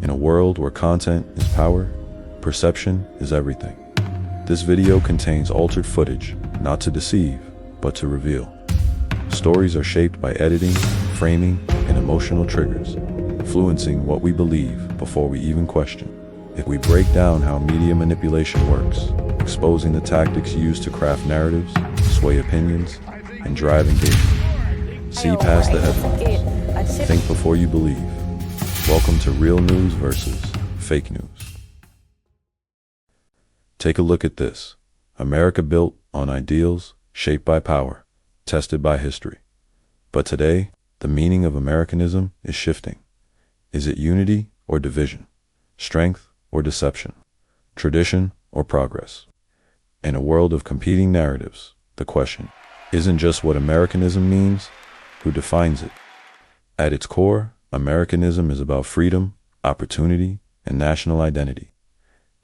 In a world where content is power, perception is everything. This video contains altered footage, not to deceive, but to reveal. Stories are shaped by editing, framing, and emotional triggers, influencing what we believe before we even question. If we break down how media manipulation works, exposing the tactics used to craft narratives, sway opinions, and drive engagement. See past the headlines. Think before you believe. Welcome to Real News versus Fake News. Take a look at this. America built on ideals, shaped by power, tested by history. But today, the meaning of Americanism is shifting. Is it unity or division? Strength or deception? Tradition or progress? In a world of competing narratives, the question isn't just what Americanism means, who defines it? At its core, Americanism is about freedom, opportunity, and national identity.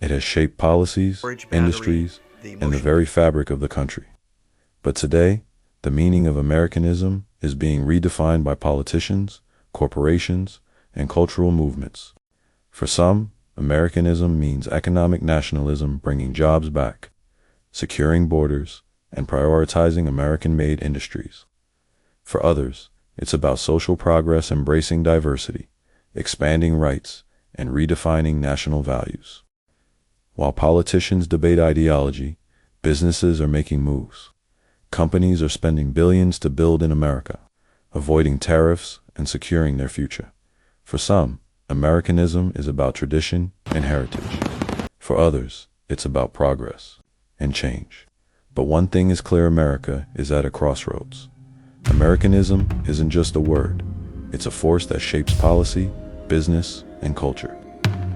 It has shaped policies, industries, and the very fabric of the country. But today, the meaning of Americanism is being redefined by politicians, corporations, and cultural movements. For some, Americanism means economic nationalism, bringing jobs back, securing borders, and prioritizing American-made industries. For others, it's about social progress, embracing diversity, expanding rights, and redefining national values. While politicians debate ideology, businesses are making moves. Companies are spending billions to build in America, avoiding tariffs and securing their future. For some, Americanism is about tradition and heritage. For others, it's about progress and change. But one thing is clear: America is at a crossroads. Americanism isn't just a word. It's a force that shapes policy, business, and culture.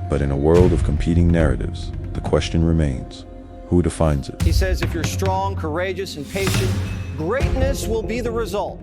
But in a world of competing narratives, the question remains, who defines it? He says if you're strong, courageous, and patient, greatness will be the result.